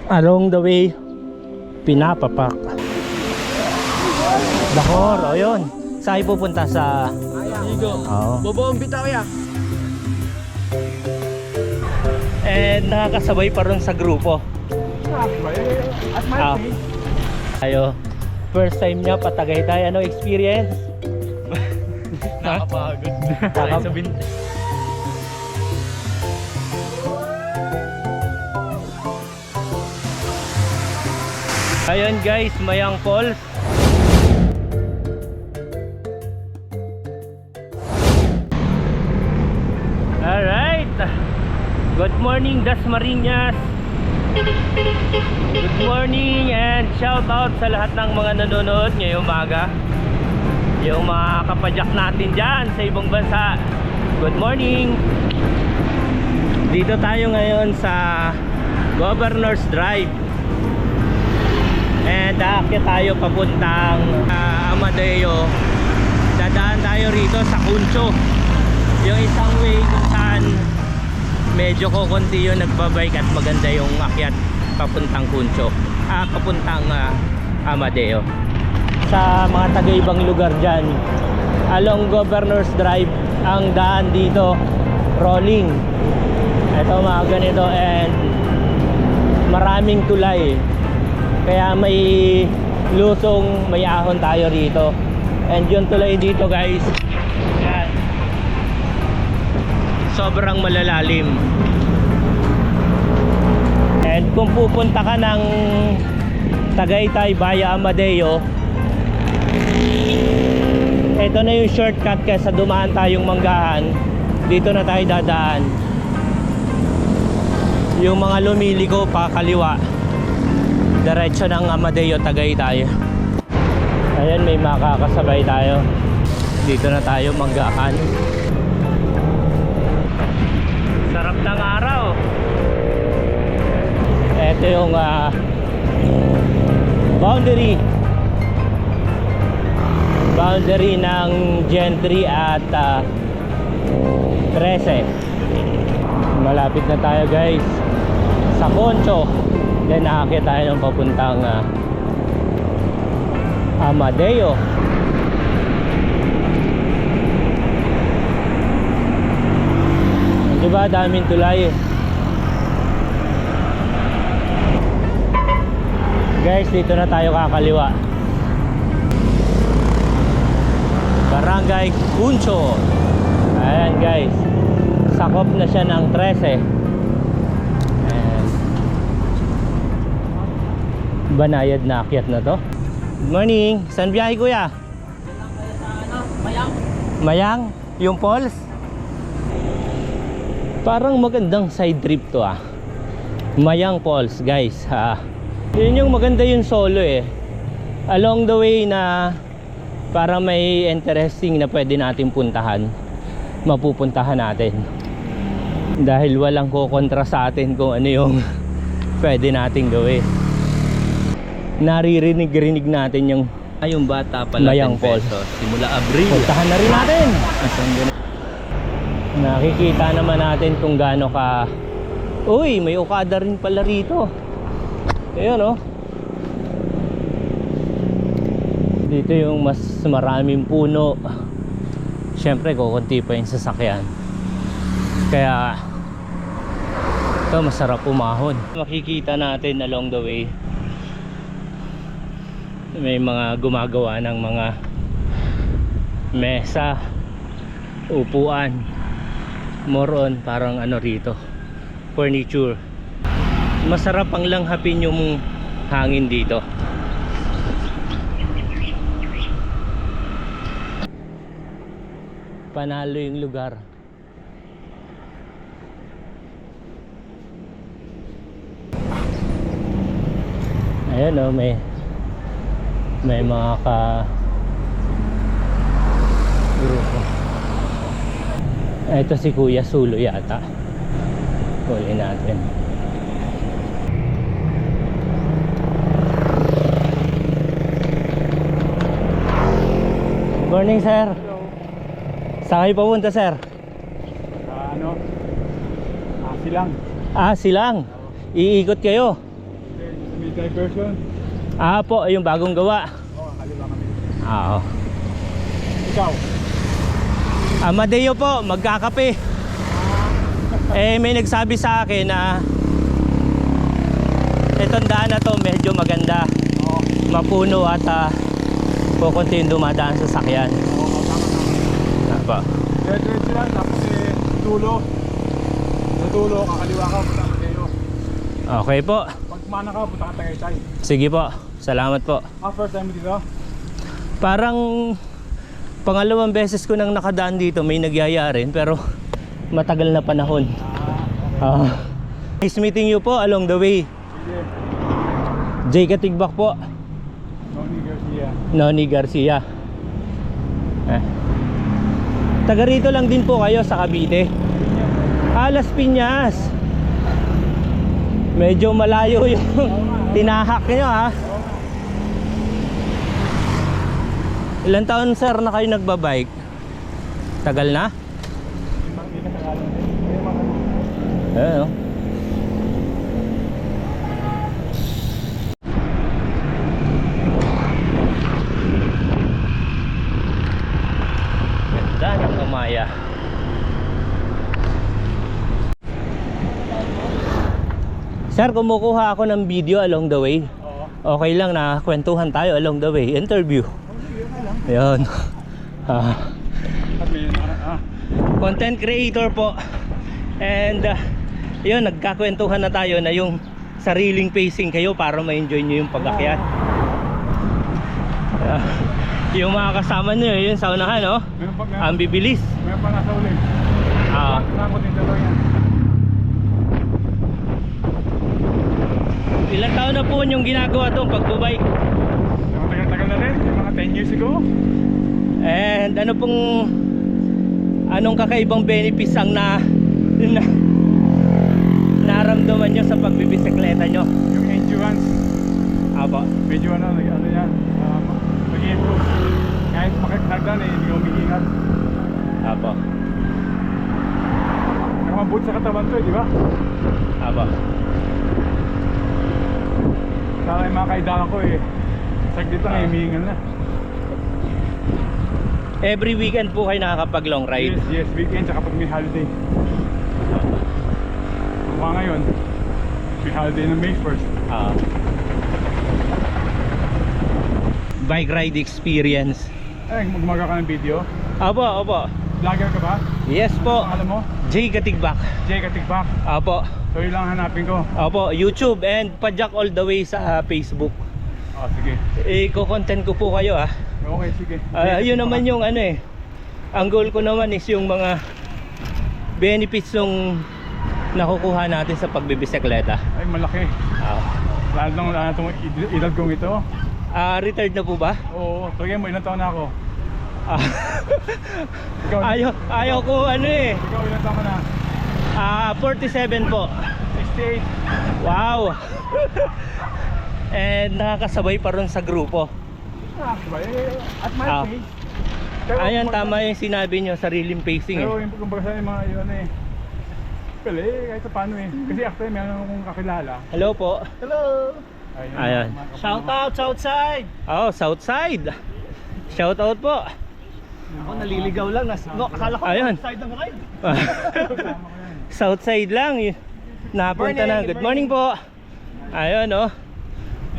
Along the way, pinapapak. Bahor, o yun. Saan pupunta sa... Igo. Oo. Bobo ang bitaw ya. And nakakasabay pa rin sa grupo. At my Ayo. First time niya patagay tayo. Ano experience? Nakapagod. Nakap- Sa binte. Ayun guys, Mayang Falls. Alright. Good morning, Dasmariñas. Good morning and shout out sa lahat ng mga nanonood ngayong umaga. Yung mga kapadyak natin dyan sa ibang bansa. Good morning. Dito tayo ngayon sa Governor's Drive. And aakyat tayo papuntang Amadeo. Dadaan tayo rito sa Cuncho. Yung isang way kung saan medyo kukunti yung nagbabike at maganda yung akyat papuntang Cuncho. Papuntang Amadeo. Sa mga taga-ibang lugar dyan, along Governor's Drive, ang daan dito rolling. Ito mga ganito and maraming tulay. Kaya may lusong, may ahon tayo rito. And yung tulay dito guys, yan, sobrang malalalim. And kung pupunta ka ng Tagaytay via Amadeo, ito na yung shortcut kaysa dumaan tayong Manggahan. Dito na tayo dadaan. Yung mga lumiliko pa kaliwa, diretso ng Amadeo Tagaytay. Ayan, may makakasabay tayo. Dito na tayo Manggahan. Sarap ng araw. Ito yung boundary ng Gentry at 13. Malapit na tayo guys sa Concho. Then aakyat tayo ng papuntang Amadeo. Diba daming tulay guys. Dito na tayo kakaliwa. Barangay Cuncho. Ayan guys, sakop na siya ng 13. Banayad na akyat na to. Good morning. Saan biyahe kuya? Mayang. Mayang? Yung falls? Parang magandang side trip to Mayang Falls guys Yun yung maganda yung solo along the way na parang may interesting na pwede natin puntahan. Mapupuntahan natin. Dahil walang kukontra sa atin kung ano yung pwede natin gawin. Naririnig natin yung Bata pala Mayang 10 Falls. pesos. Simula Abril. Puntahan na rin natin. Asan ganun? Nakikita naman natin kung gaano ka. Uy, may Okada rin pala rito. Ayun dito yung mas maraming puno. Siyempre kukunti pa yung sasakyan. Kaya ito masarap umahon. Makikita natin along the way may mga gumagawa ng mga mesa, upuan, more on parang rito, furniture. Masarap ang langhapin yung hangin dito. Panalo yung lugar. Ayan may mga grupo. Ito si Kuya Sulo yata. Huli natin. Morning sir. Hello. Saan kayo papunta sir? Silang. Silang. Iikot kayo. Hindi, May diversion. Ah po, yung bagong gawa. Oo, kaliwa kami. Oo. Ikaw? Amadeo po, magkakape. May nagsabi sa akin na itong daan na to medyo maganda. Oo. Mapuno at kukunti yung dumadaan sa sakyan. Oo, tama. Apa. Diretso lang, tapos dulo. Sa dulo, kakaliwa ka, punta ka kayo. Okay po. Pag mana ka, punta ka Tagaytay. Sige po. Salamat po. First time mo dito? Parang pangalawang beses ko nang nakadaan dito, may nagyayarin pero matagal na panahon. Nice meeting you po along the way. Sige. Jay Katigbak po. Noni Garcia. Noni Garcia. Taga rito lang din po kayo sa Cavite. Las Piñas. Medyo malayo yung tinahak nyo ha. Ilan taon sir na kayo nagbabike? Tagal na? Ayan o. Ganda ng Amaya. Sir, kumukuha ako ng video along the way. Okay lang na kwentuhan tayo along the way. Interview. Ayun. Content creator po. And yun, nagkakwentuhan na tayo na yung sariling pacing kayo para ma-enjoy nyo yung pag-akyat. Yung mga kasama nyo, yun sa unahan, no? Ang bibilis. Meron pa nasa uli. Nakakot din dalawa yan. Ilang taon na po yung ginagawa itong pagbabike? Tagal-tagal na rin, yung mga 10 years ago. And anong kakaibang benefits ang naramdaman nyo sa pagbibisikleta nyo? Yung endurance. Aba. Medyo ano yan, mag-improve. Kahit makiknagdan hindi ko umiingat. Aba. Nakamabot sa katawan to di ba? Aba. Sana yung mga kaidakan ko saglit lang humihingal na. Every weekend po kayo nakakapag long ride? Yes, weekend tsaka pag may holiday. Mga ngayon, may holiday ng May 1st. Bike ride experience. Gumagawa ka ng video. Opo. Vlogger ka ba? Yes po. Alam mo? Jay Katigbak. Jay Katigbak. Opo. So yun lang hanapin ko. Opo, YouTube and Pajak all the way sa Facebook. Sige. Iko-content ko po kayo Okay, sige. Yun naman yung ang goal ko naman is yung mga benefits ng nakukuha natin sa pagbibisikleta. Ay, malaki. Lalo na itong edad kong ito. Retired na po ba? Oo, sige mo, ilang taon na ako? Ayaw ko Ikaw, ilang taon ka na? 47 po. 68. Wow. And nakakasabay pa rin sa grupo. At my age. Ayan, tama yung sinabi nyo, sariling pacing Pero yung kumbaga sa mga yun pala kahit sa paano kasi after meron akong kakilala. Hello po. Hello. Ayan. Shout out Southside. Southside. Shout out po. Ako naliligaw lang. Akala ko Ayun. Southside ng ride. Southside lang. Napunta na. Good morning po. Ayun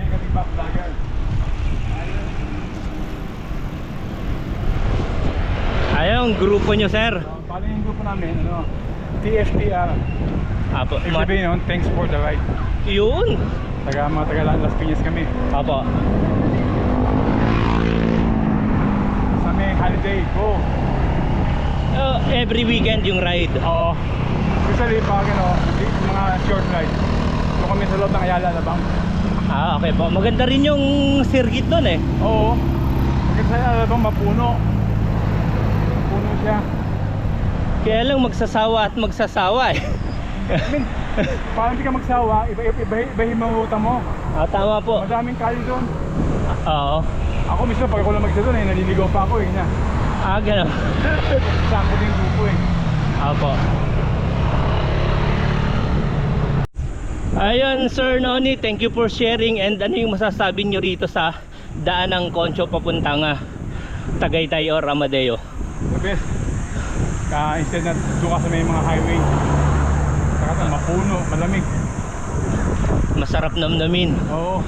Katigbak vlogger. Ayun, grupo nyo sir. Paano yung grupo namin? TFTR. Ibig sabihin yun, thanks for the ride. Yun. Mga taga Las Piñas kami. Apo. Sa may holiday, go. Every weekend yung ride. Oo. Usually pag mga short ride. So kami sa loob ng Ayala Alabang. Okay po. Maganda rin yung circuit doon Oo. Kasi sa Ayala Alabang mapuno. Mapuno siya. Kaya lang magsasawa at magsasawa Parang hindi ka magsawa, ibahin mo utang mo. Tama po. Madaming kali doon. Oo. Ako mismo pag ako lang mag-isa doon naliligaw pa ako niya. Ganun. Sampo din grupo Opo. Ayun, Sir Noni, thank you for sharing. And ano yung masasabi nyo rito sa daan ng Concho papuntang Tagaytay or Amadeo? The best. Instead na doon ka sa may mga highway. Saka mapuno, malamig. Masarap namnamin. Oo.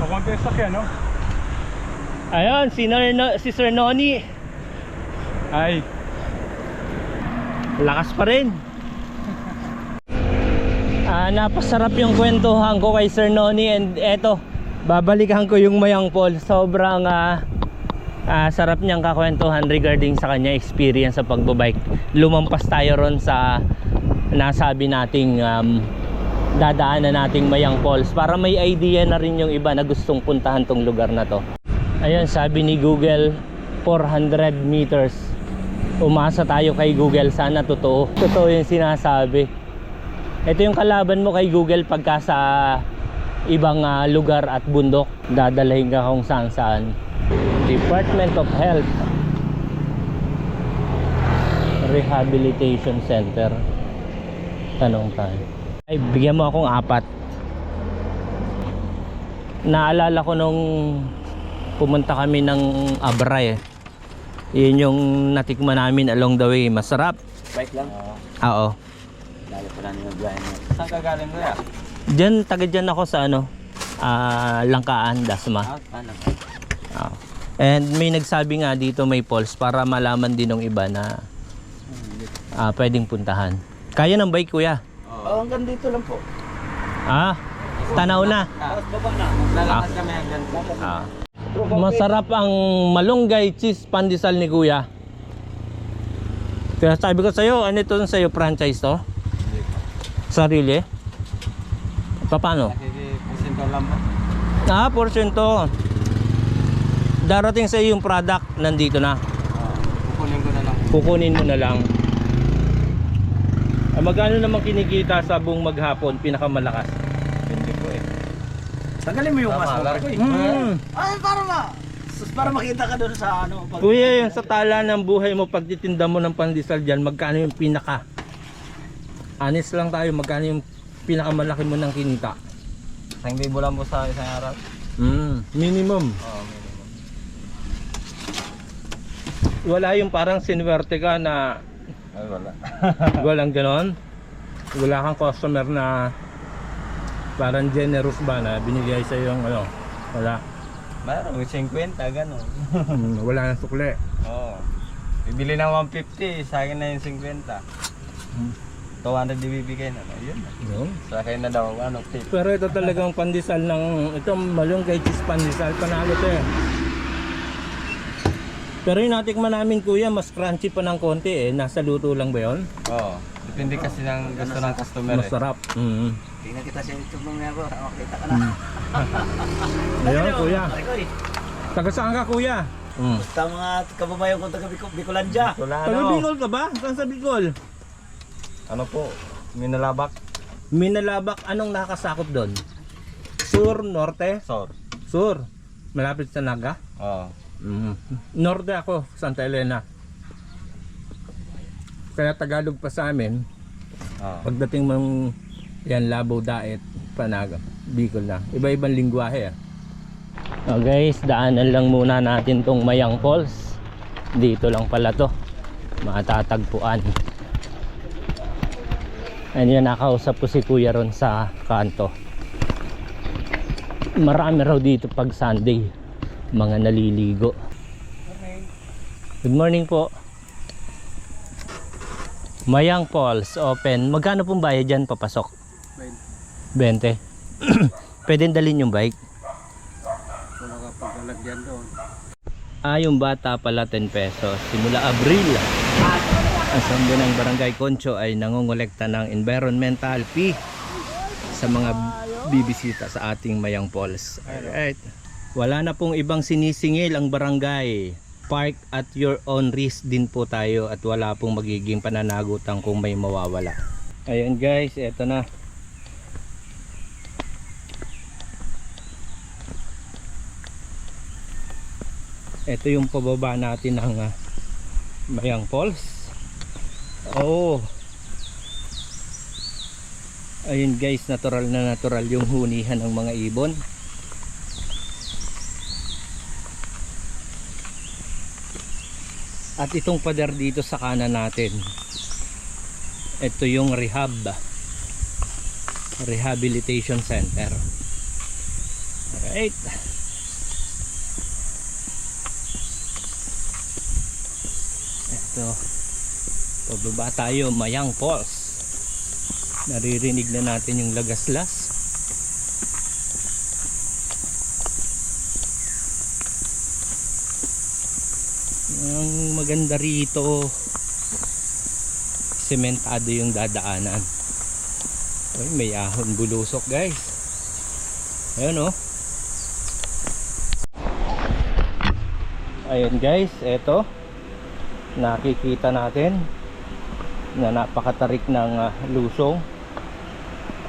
Makonti yung sakyan, no? Ayun, si Sir Noni. Ay, Lakas pa rin. Napasarap yung kwentuhan ko kay Sir Noni. And eto, babalikan ko yung Mayang Falls. Sobrang sarap niyang kakwentuhan regarding sa kanya experience sa pagbabike. Lumampas tayo ron sa nasabi nating dadaanan nating Mayang Falls para may idea na rin yung iba na gustong puntahan tong lugar na to. Ayun, sabi ni Google 400 meters. Umasa tayo kay Google, sana totoo yung sinasabi. Ito yung kalaban mo kay Google pagka sa ibang lugar at bundok, dadalhin ka kung saan saan. Department of Health Rehabilitation Center. Tanong tayo. Ay, bigyan mo akong 4. Naalala ko nung pumunta kami ng Abra yun yung natikman namin along the way. Masarap. Bike lang? Oo. Lalo pa lang yung biyahe mo. Saan ka galing mo yan? Diyan, taga dyan ako sa Langkaan, Dasma. Paano? Oo. And may nagsabi nga dito may falls para malaman din ng iba na pwedeng puntahan. Kaya ng bike, kuya? Oo, hanggang dito lang po. Tanaw na. Baba na. Lalakad kami hanggang dito. Masarap ang malunggay cheese pandesal ni kuya. Kaya sabi ko sa'yo, ano ito sa'yo, franchise to? Sarili? Paano? Nakikipusento lang ba? Porsyento. Darating sa iyo yung product, nandito na. Kukunin ko na lang. Kukunin mo na lang. Magkano naman kinikita sa buong maghapon, pinakamalakas? Hindi po eh. Tanggalin mo yung mask mo. Ay, para makita ka doon sa ano. Kuya, yung sa tala ng buhay mo, pagtitinda mo ng pandesal dyan, magkano yung pinaka? Honest lang tayo, magkano yung pinakamalaki mo ng kinita? 1,000 lang po sa isang araw. Minimum. Oo, minimum. Wala yung parang sinuwerte ka na Ay, wala. walang ganon. Wala kang customer na parang generous ba na binigay sa yung ano. Wala. Mayroon 50, gano'n. Wala nang sukle. Oo. Bibili ng 150, sa akin na yung 50. 200 ibibigay na. Yun na. No? Sa akin na daw, ano, tip. Pero ito talagang pandesal ng itong malunggay cheese pandesal, panalo to eh. Pero yung natikman namin kuya, mas crunchy pa ng konti eh. Nasa luto lang ba yun? Oo. Depende kasi ng gusto ng customer eh. Masarap. Tingnan kita sa YouTube ng mga bro, makita ka na. Ayun kuya. Taga saan ka kuya? Basta mga kababayan ko taga Bicolandia. Taga Bicol ka ba? Saan sa Bicol? Ano po? Minalabak? Minalabak, anong nakakasakop doon? Sur, norte? Sor. Sur. Malapit sa Naga? Oo. Norte ako, Santa Elena. Kaya Tagalog pa sa amin. Pagdating mong yan, Labaw, Daet, Panaga, Bicol na. Iba-ibang lingwahe. Guys, daanan lang muna natin tong Mayang Falls. Dito lang pala to. Matatagpuan. Ayun, nakausap ko si kuya ron sa kanto. Marami raw dito pag Sunday, mga naliligo. Good morning po. Mayang Falls open. Magkano pong bayad dyan papasok? 20. Pwede dalhin yung bike? Kung nakapaglalagyan doon. Yung bata pala 10 pesos simula Abril. Ang sambo ng Barangay Concho ay nangongolekta ng environmental fee sa mga bibisita sa ating Mayang Falls. Alright. Wala na pong ibang sinisingil ang barangay. Park at your own risk din po tayo at wala pong magiging pananagutan kung may mawawala. Ayun guys, eto na. Ito yung pababa natin ng Mayang Falls. Oh. Ayun guys, natural na natural yung hunihan ng mga ibon. At itong pader dito sa kanan natin, ito yung rehabilitation center. Alright. Ito, pababa tayo, Mayang Falls. Naririnig na natin yung lagaslas. Ang maganda rito, sementado yung dadaanan. Ay, may ahon bulusok guys. Ayun oh. Ayun guys, eto nakikita natin na napakatarik ng lusong.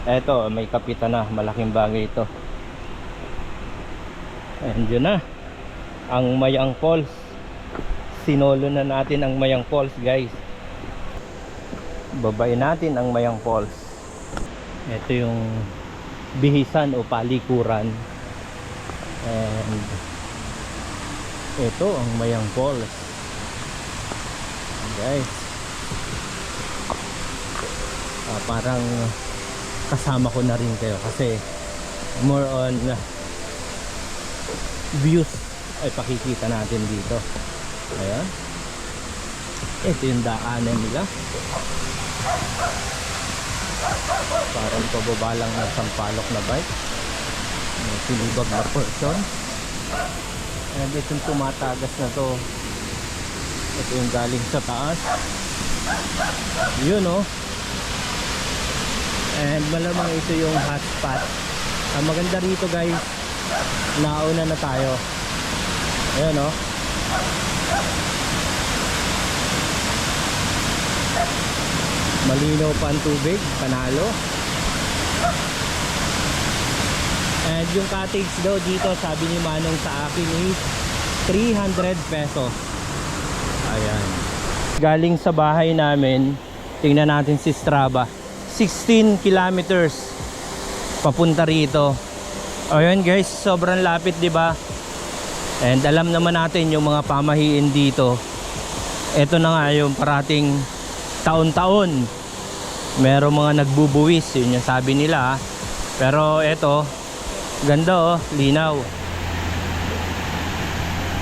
Eto, may kapitan na, malaking bagay ito. Ayan, dyan na ang Mayang Falls. Sinolo na natin ang Mayang Falls guys. Babayin natin ang Mayang Falls. Ito yung bihisan o palikuran. And ito ang Mayang Falls guys. Parang kasama ko na rin kayo kasi more on views ay pakikita natin dito. Ayan, ito yung daanan nila, parang pababa lang ng sampalok na bike, may sinibag na person. And itong tumatagas na to, ito yung galing sa taas, yun oh. And malamang ito yung hotspot. Ang maganda rito guys, nauna na tayo. Ayan oh. Malinaw pa ang tubig, panalo. And yung cottage daw dito, sabi ni Manong sa akin is 300 pesos. Ayan. Galing sa bahay namin, tingnan natin si Strava, 16 kilometers papunta rito. Ayun guys, sobrang lapit, di ba? And alam naman natin yung mga pamahiin dito. Ito na nga yung parating taon-taon. Merong mga nagbubuwis, yun yung sabi nila. Pero ito, ganda oh, linaw.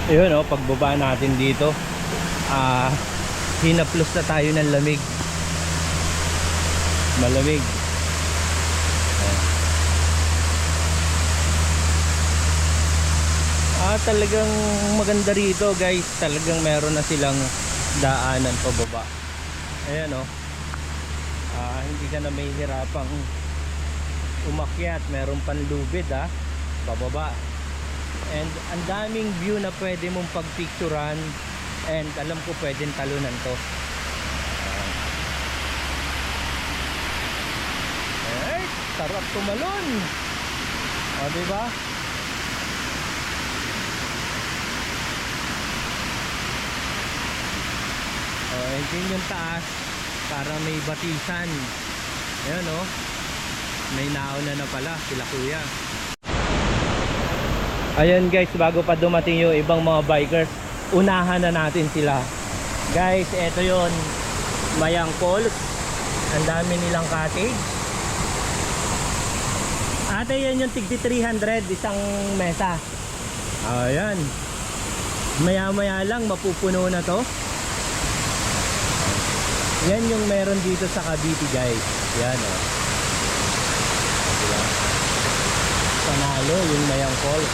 Ayun oh, pagbaba natin dito, hinaplos na tayo ng lamig. Malamig. Talagang maganda rito guys. Talagang meron na silang daanan pababa. Ayan oh. Hindi ka na may hirapang umakyat. Meron panlubid pababa. And ang daming view na pwede mong pagpicturan. And alam ko pwedeng talunan to. Sarap tumalon. O, diba? O, yun yung taas. Para may batisan. Ayan o. May nauna na pala sila kuya. Ayan guys, bago pa dumating yung ibang mga bikers, unahan na natin sila. Guys, eto yun, Mayang Falls. Ang dami nilang cottage. Ate, yan yung tigti 300 isang mesa. Ayan. Maya maya lang mapupuno na to. Yan yung meron dito sa Cavite guys. Yan o. Diba? Panalo yung Mayang Falls.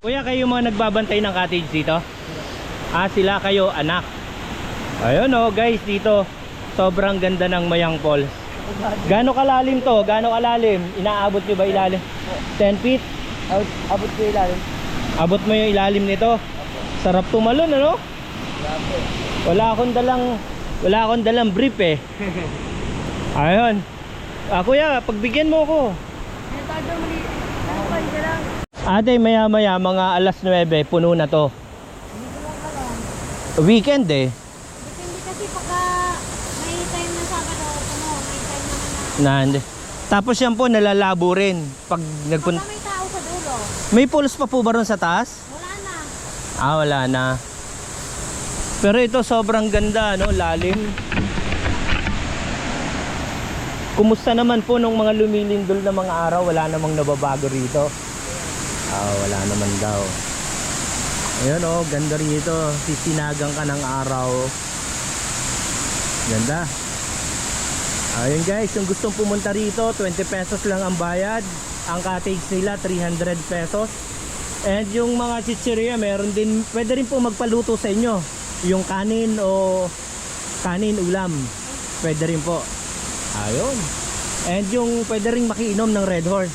Kuya, kayo mga nagbabantay ng cottage dito? Sila kayo anak. Ayun o guys, dito sobrang ganda ng Mayang Falls. Gaano kalalim to? Gaano kalalim? Inaabot nyo ba ilalim? 10 feet? Abot ko ilalim. Abot mo yung ilalim nito? Sarap tumalon ano? Wala akong dalang brief eh. Ayun. Kuya, pagbigyan mo ako. Ate, maya maya mga alas 9 puno na to. Weekend eh. Depende kasi pagka may time Nande. Tapos yan po nalalabo rin pag nagpunta. May tao sa dulo. May pulse pa po ba ron sa taas? Wala na. Ah, wala na. Pero ito sobrang ganda, no? Lalim. Kumusta naman po nung mga lumilindol na mga araw? Wala namang nababago rito. Ah, wala naman daw. Ayun, oh, ganda rito. Sisinagang ka ng araw. Ganda. Ayun guys, yung gustong pumunta rito, 20 pesos lang ang bayad. Ang cottage nila 300 pesos. And yung mga chichirya, meron din, pwede rin po magpaluto sa inyo. Yung kanin o kanin ulam, pwede rin po. Ayun. And yung pwede rin makiinom ng Red Horse.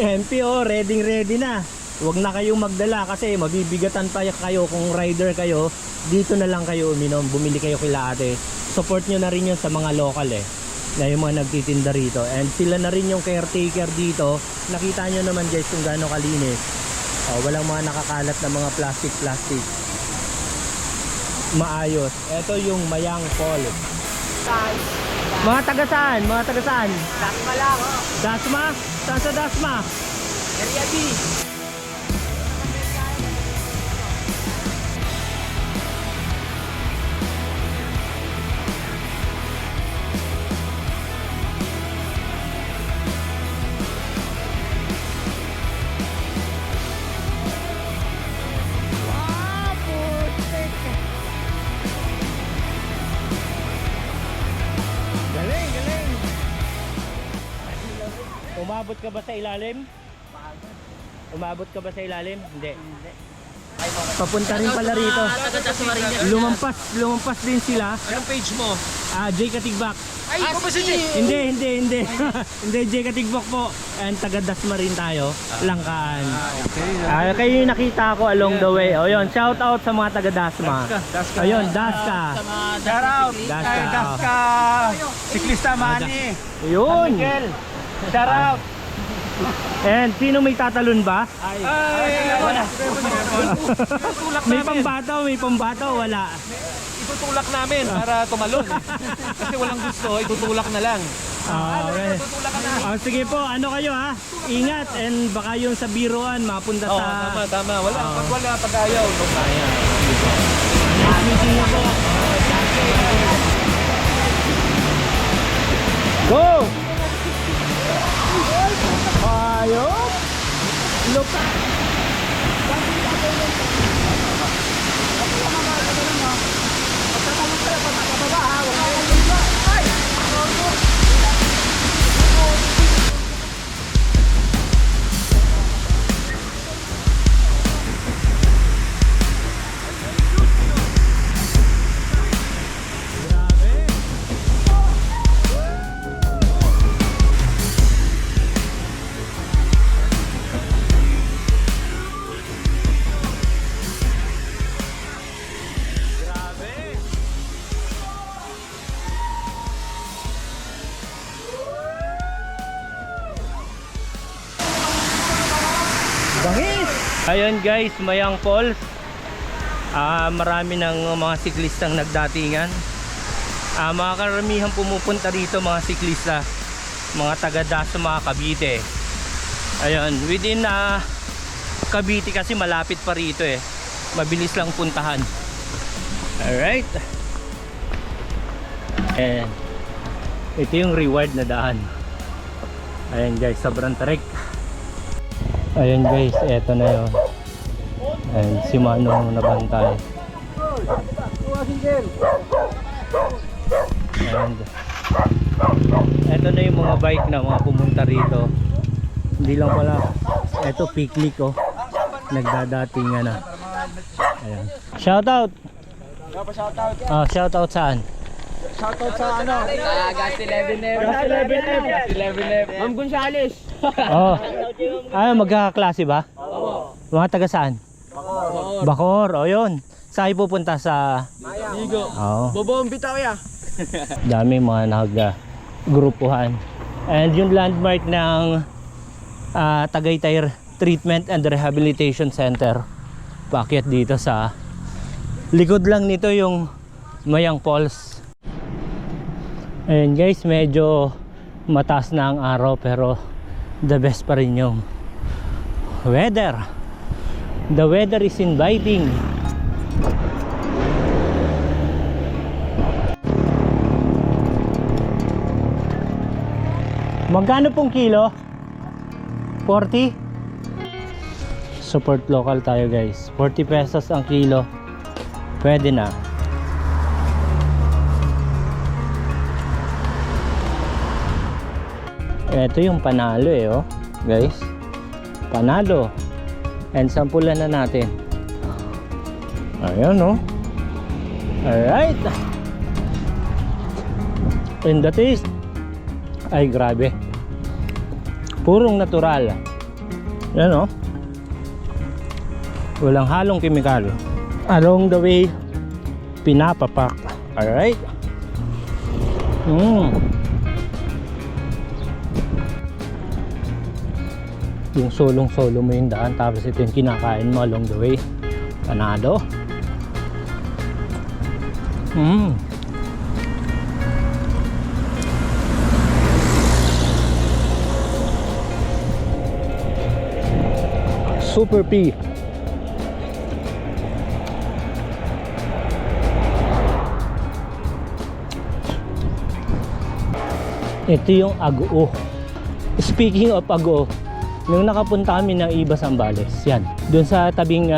MP ready na. Huwag na kayong magdala kasi mabibigatan pa kayo kung rider kayo. Dito na lang kayo uminom, bumili kayo kila ate. Support nyo na rin yun sa mga local na yung mga nagtitinda rito. And sila na rin yung caretaker dito. Nakita nyo naman guys kung gaano kalinis. Walang mga nakakalat na mga plastic. Maayos. Ito yung Mayang Falls. Mga taga saan? Dasma lang. Dasma? Saan sa Dasma? Area B. Galing. Umabot ka ba sa ilalim? Hindi. Papunta rin pala rito. Lumampas din sila. Anong page mo? Jay Katigbak. Ay, ikaw ba si G? Hindi. Hindi Jay Katigbak po. And taga Dasma rin tayo. Langkaan. Okay. Kayo yung nakita ko along the way. O yun, shout out sa mga taga Dasma. Ayun, Daska. Shout out. Daska. Kay Daska. Siklista Manny. Yun. Miguel. Shout out. And sino may tatalon ba? Ay, May pambato, wala. itutulak namin para tumalon. Kasi walang gusto, itutulak na lang. Okay. Tutulak ka na. Sige po, ano kayo ha? Ingat and baka yung sa biruan mapunta Oo, sa... tama. Pag wala, pag ayaw. Meeting na po. Go! Ayos! Look! Bangis! Ayun guys, Mayang Falls. Marami ng mga siklistang nagdatingan. Mga karamihan pumupunta rito mga siklista, mga taga Dasma, Cavite. Ayun, within Cavite kasi malapit pa rito mabilis lang puntahan. Alright. And ito yung reward na daan. Ayun guys, sobrang trek. Ayun guys, eto na yun. And si Manong nabantay. And eto na yung mga bike na mga pumunta rito. Hindi lang pala. Eto picnic nagdadatingan na. Ayan. Shoutout! Shoutout saan? Shoutout sa ano? Gas 11F. Gas 11F. Ma'am Gonzales. Magkakaklase ba? Oo. Mga taga saan? Bacoor. O yun. Saan pupunta sa... Ligo. Oo. Bobong bitaw ya. Dami mga nag-grupuhan. And yung landmark ng Tagaytay Treatment and Rehabilitation Center. Paakyat dito sa likod lang nito yung Mayang Falls. Ayun guys, medyo mataas na ang araw pero the best pa rin yung weather. The weather is inviting. Magkano pong kilo? 40? Support local tayo guys. 40 pesos ang kilo. Pwede na. Ito yung panalo eh, oh. Guys. Panalo. And sampulan na natin. Ayan, oh. Alright. And the taste. Ay, grabe. Purong natural. Yan, oh. Walang halong kemikal. Along the way, pinapapak. Alright. Yung solong-solo mo yung daan, tapos ito yung kinakain mo along the way. Panado. Super P. Ito yung aguo. Speaking of aguo, nung nakapunta kami ng Iba Zambales, yan, doon sa tabing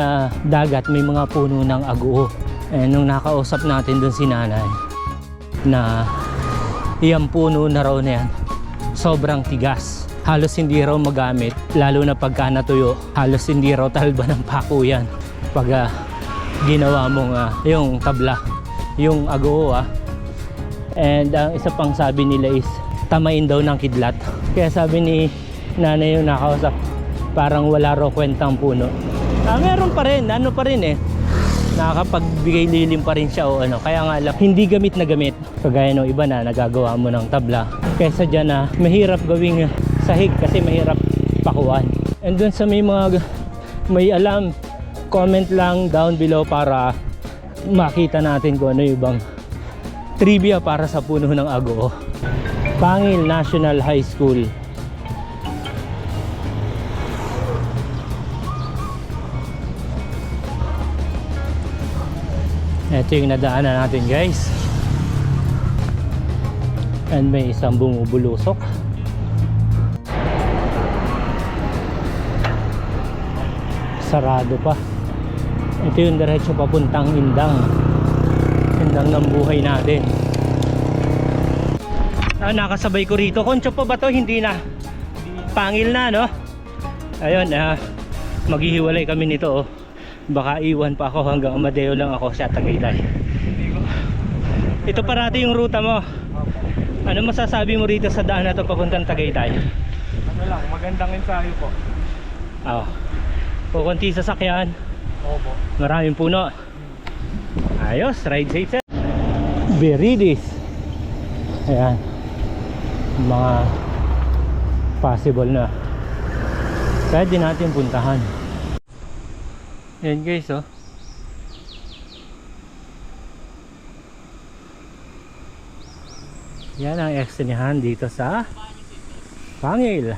dagat may mga puno ng aguo. Nung nakausap natin doon si nanay na yung puno na raw na yan sobrang tigas, halos hindi raw magamit, lalo na pagka natuyo, halos hindi raw talba ng pako yan pag ginawa mong yung tabla, yung aguo. And ang isa pang sabi nila is tamain daw ng kidlat, kaya sabi ni nanay yung nakausap, parang wala raw kwentang puno. Meron pa rin, ano pa rin eh, nakakapagbigay lilim pa rin siya o ano. Kaya nga lang, hindi gamit na gamit. Kagaya ng iba na nagagawa mo ng tabla. Kaysa dyan na mahirap gawing sahig kasi mahirap pakuan. And dun sa may alam, comment lang down below para makita natin kung ano yung ibang trivia para sa puno ng aguo. Pangil National High School. Ito yung nadaanan natin guys. And may isang bumubulusok. Sarado pa. Ito yung diretso papuntang Indang. Indang ng buhay natin. Nakasabay ko rito. Koncho pa ba to? Hindi na. Pangil na, no? Ayun, maghihiwalay kami nito, oh. Baka iwan pa ako hanggang Amadeo lang ako sa Tagaytay. Ito parati yung ruta mo. Ano masasabi mo rito sa daan na to papuntang Tagaytay? Ano lang, magandang ensayo po. Kukunti sasakyan. Opo. Maraming puno. Ayos, ride safe sir. Beridis. Ayan. Mga possible na pwede natin puntahan. Yan guys, oh. Yan ang eksenihan dito sa Pangil.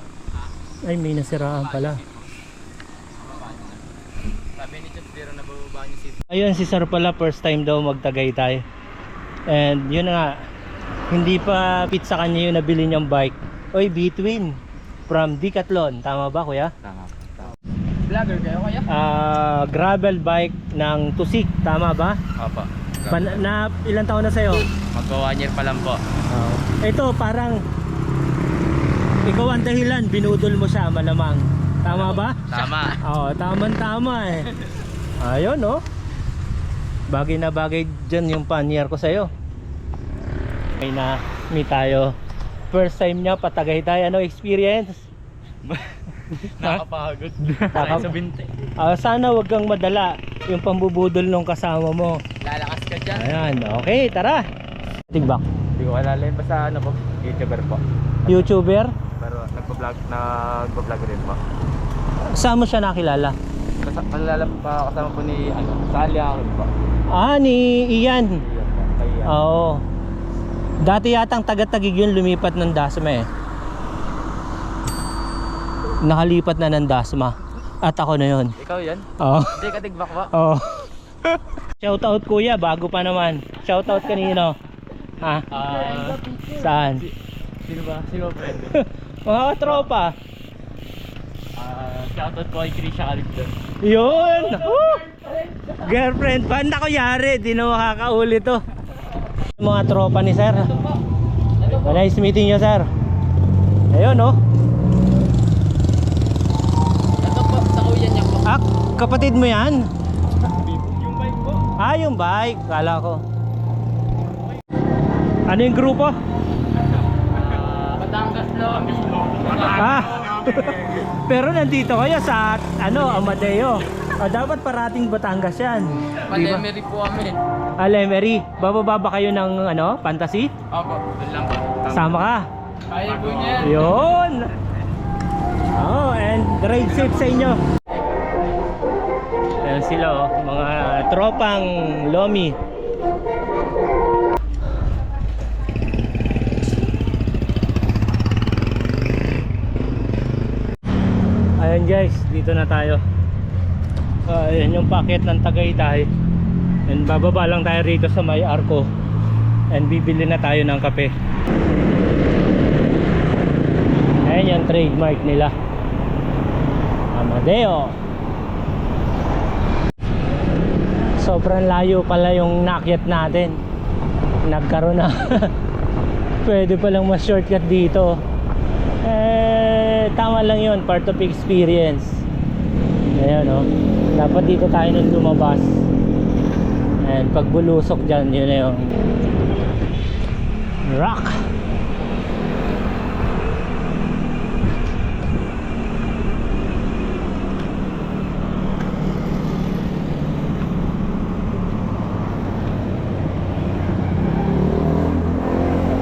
Ay, may nasiraan pala. Ayun, si sir pala first time daw magtagaytay. And yun nga, hindi pa fit sa kanya yung nabili niyang bike. Oy, B-Twin from Decathlon. Tama ba kuya? Tama. Vlogger kayo kaya? Gravel bike ng Tusik, tama ba? Opo. Na ilang taon na sa'yo? Magka 1 year pa lang po. Ito parang ikaw ang dahilan, binudol mo siya malamang. Tama ba? Tama. Tama eh. Ayun, no? Bagay na bagay dyan yung panyer ko sa'yo. May na-meet tayo. First time niya patagaytay. Ano experience? Nakapagod. Sa binte. Sana wag kang madala yung pambubudol nung kasama mo. Lalakas ka dyan. Ayan, okay, tara. Tigbak. Hindi ko alala yun. Basta ano po, YouTuber po. YouTuber? Pero nagpa-vlog rin po. Saan mo siya nakilala? Alala pa kasama po ni Sally ako po. Ni Ian. Kaya, Oo. Dati yatang taga-Tagig yun, lumipat ng Dasma eh. Nakalipat na ng Dasma. At ako na yun. Ikaw yan? Oo. Hindi ka tigbak ba? Oo. Shoutout kuya, bago pa naman. Shoutout kanino? Ha? Saan? Sino ba? Sino ba friend? Mga tropa. Shoutout po kay Krisha Caligdon. Yun! Woo! Girlfriend pa. Ako yari, di na makakauli to. Mga tropa ni sir. Nice meeting you sir. Ayun oh. Ito po, sa kuya niya po. Ah, kapatid mo yan? Yung bike ko. Ah, yung bike. Kala ko. Ano yung grupo? Batangas Lomi. Ah. Pero nandito kayo sa Amadeo. Ah, dapat parating Batangas yan. Di ba? Palemeri po kami. Lemery. Bababa ba kayo ng fantasy? Opo, doon lang po. Sama ka. Kaya po niya. Yun. Oh, and ride safe sa inyo. Ayan sila oh, mga tropang Lomi. Ayan guys, dito na tayo. Ayan yung packet ng Tagaytay. And bababa lang tayo rito sa may Arco. And bibili na tayo ng kape. Ayan yung trademark nila, Amadeo. Sobrang layo pala yung nakyat natin. Nagkaroon na pwede palang mas shortcut dito. Tama lang yun, part of experience. Ayan o, dapat dito tayo nung lumabas. And pag bulusok dyan, yun na yung rock.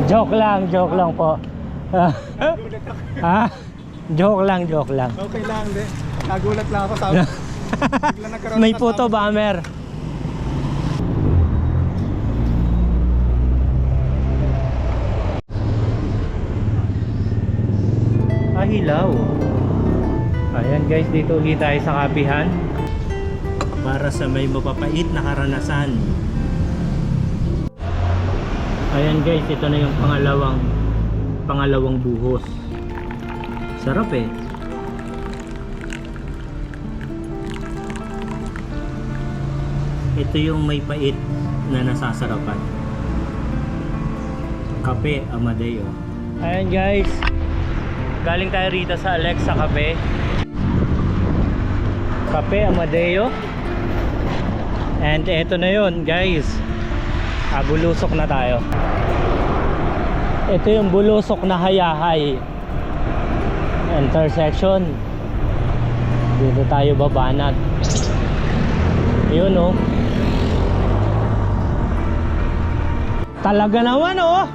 Joke lang po. Ha? Joke lang. Okay lang, di. Nagulat lang ako sa bigla nagkaroon May ng photo tama. bomber. Hilaw. Ayan guys, dito ulit tayo sa kapihan para sa may mapapait na karanasan. Ayan guys, ito na yung pangalawang buhos. Sarap eh. Ito yung may pait na nasasarapan. Kape Amadeo. Ayan guys, galing tayo rito sa Alexa Cafe. Kape Amadeo. And eto na yun guys, bulusok na tayo. Ito yung bulusok na Hayahay intersection. Dito tayo babanat. Yun oh. Talaga naman oh.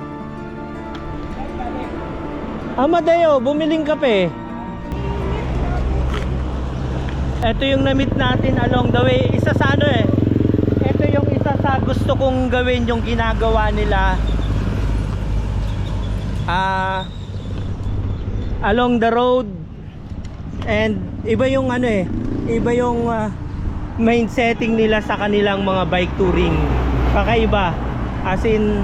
Amadeo, bumiling kape. Ito yung na-meet natin along the way. Isa sa ito yung isa sa gusto kong gawin, yung ginagawa nila along the road. And iba yung iba yung main setting nila sa kanilang mga bike touring. Kakaiba. As in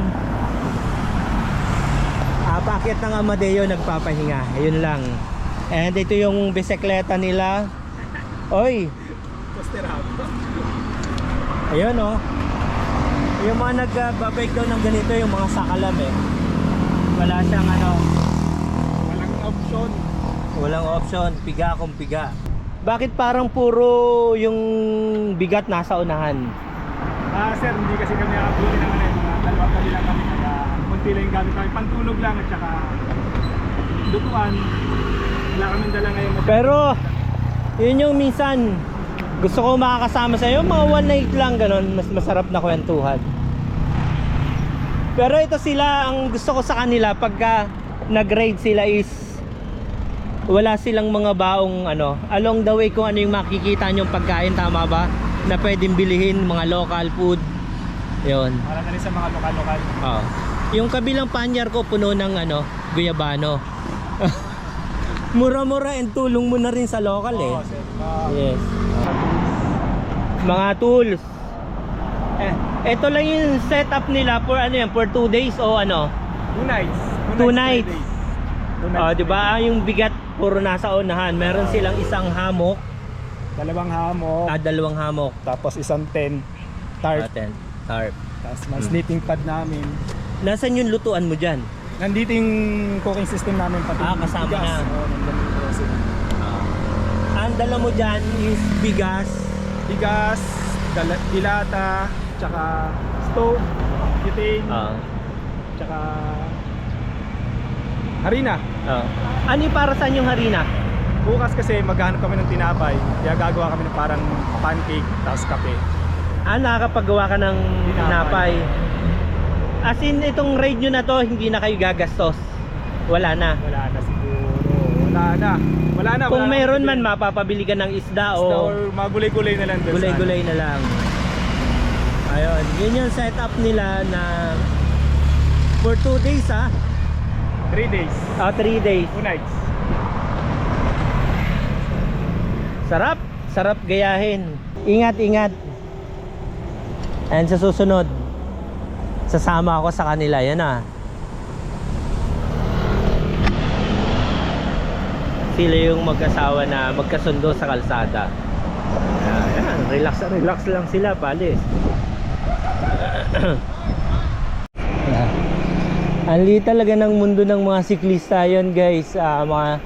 paakyat ng Amadeo, nagpapahinga. Ayun lang. And ito yung bisikleta nila. Oy. Ayun oh. Yung mga nagbabike daw ng ganito, yung mga sakalam eh. Wala siyang Walang option. walang option, piga kung piga. Bakit parang puro yung bigat nasa unahan? Sir, hindi kasi kami nakabuli ng mga dalawa pa lang kami. Kunti lang yung gamit kami. Pantulog lang at saka lutuan. Wala kami dala ngayon. Pero yun yung minsan gusto ko makakasama sa iyo, mga one night lang ganon, mas masarap na kwentuhan. Pero ito sila, ang gusto ko sa kanila pagka nag-ride sila is wala silang mga baong along the way, kung ano yung makikita nyong pagkain, tama ba? Na pwedeng bilihin, mga local food. Yun. Para na rin sa mga lokal-lokal. Oh. Yung kabilang panyar ko puno ng ano, guyabano. Mura-mura and tulong mo na rin sa local eh. Oo, sir. Yes. Mga tools. Ito lang yung setup nila for ano yan, for 2 days o ano? 2 nights. 2 nights. 2 nights. Di ba? Yung bigat puro nasa unahan. Meron silang isang hammock, 2 hammock. 2 hammock. Tapos isang tent. Tarp. Tarp. Tapos may sleeping pad namin. Nasaan yung lutuan mo dyan? Nandito yung cooking system namin pati. Kasama bigas. na. Oo, nandyan yung process. Ang dala mo dyan is bigas. Bigas, dilata, tsaka stove, butane, tsaka harina. Ano yung para saan yung harina? Bukas kasi maghanap kami ng tinapay, kaya gagawa kami ng parang pancake, tapos kape. Nakakapagawa ka ng tinapay. As in, itong raid nyo na to, hindi na kayo gagastos. Wala na. Wala na siguro. Wala na. Kung wala meron na, man, mapapabili ka ng isda or o mga gulay-gulay na lang. gulay-gulay na lang. Ayun, yun yung setup nila na for 2 days 3 days. 3 days. 2 nights. Sarap gayahin. Ingat. And sa susunod, sasama ako sa kanila. Yan Sila yung mag-asawa na magkasundo sa kalsada. Ayan, relax lang sila, palis. Ang liit talaga ng mundo ng mga siklista yon, guys. Mga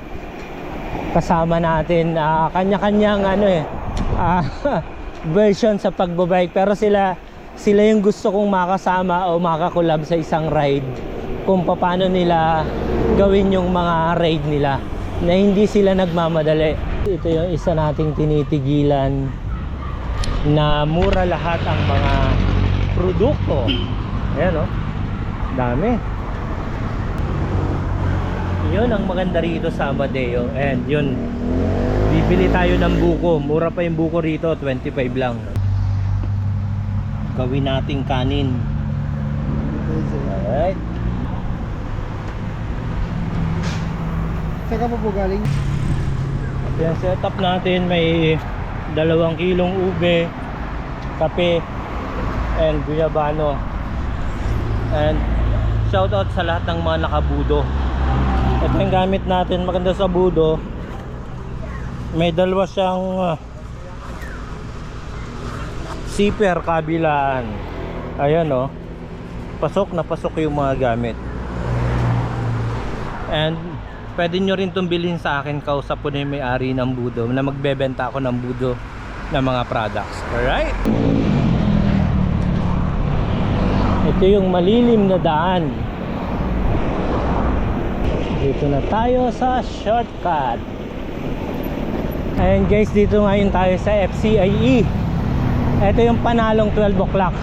kasama natin, kanya-kanyang version sa pagbabike, pero sila yung gusto kong makasama o makakulab sa isang ride, kung paano nila gawin yung mga ride nila na hindi sila nagmamadali. Ito yung isa nating tinitigilan na mura lahat ang mga produkto. Ayan dami. Yun ang maganda rito sa Amadeo. And yun, bibili tayo ng buko. Mura pa yung buko rito, 25 lang. Gawin nating kanin. Alright. Saka po galing? Yan, setup natin. May 2 kilong ube, kape, and guyabano. And shoutout sa lahat ng mga nakabudo. Ito yung gamit natin. Maganda sa budo, may 2 siyang zipper kabilaan. Ayan pasok na pasok yung mga gamit. And pwede nyo rin itong bilhin sa akin. Kausap ko na yung may-ari ng budo na magbebenta ako ng budo ng mga products. Alright, ito yung malilim na daan. Dito na tayo sa shortcut. Ayan guys, dito ngayon tayo sa FCIE. Ito yung panalong 12 o'clock.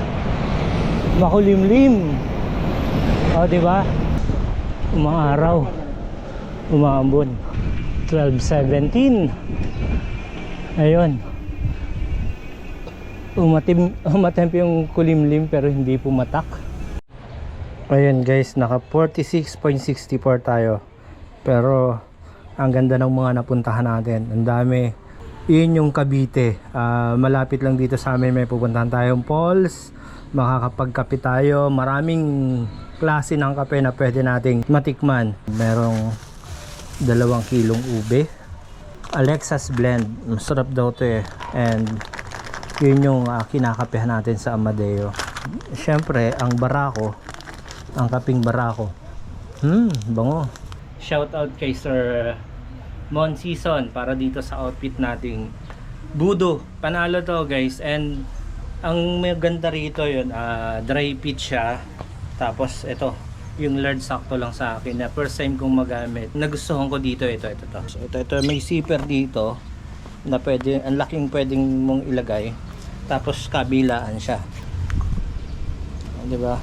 Makulimlim. Diba? Umaaraw, umaambon. 12:17. Ayun, umatemp yung kulimlim pero hindi pumatak. Ayun guys, naka 46.64 tayo, pero ang ganda ng mga napuntahan natin. Ang dami. Yun yung Cavite. Malapit lang dito sa amin may pupuntahan tayong falls. Makakapagkape tayo. Maraming klase ng kape na pwede nating matikman. Merong 2 kilong ube, Alexa's Blend. Masarap daw to and yun yung kinakapehan natin sa Amadeo. Syempre ang barako, ang kaping barako. Bango. Shout out kay Sir Mon Season para dito sa outfit nating budo. Panalo to guys. And ang maganda rito yun, dry fit siya. Tapos ito, yung large sakto lang sa akin na first time kong magamit. Nagustuhan ko dito ito to. So, ito may zipper dito na pwede, ang laking pwedeng mong ilagay. Tapos kabilaan siya. 'Di ba?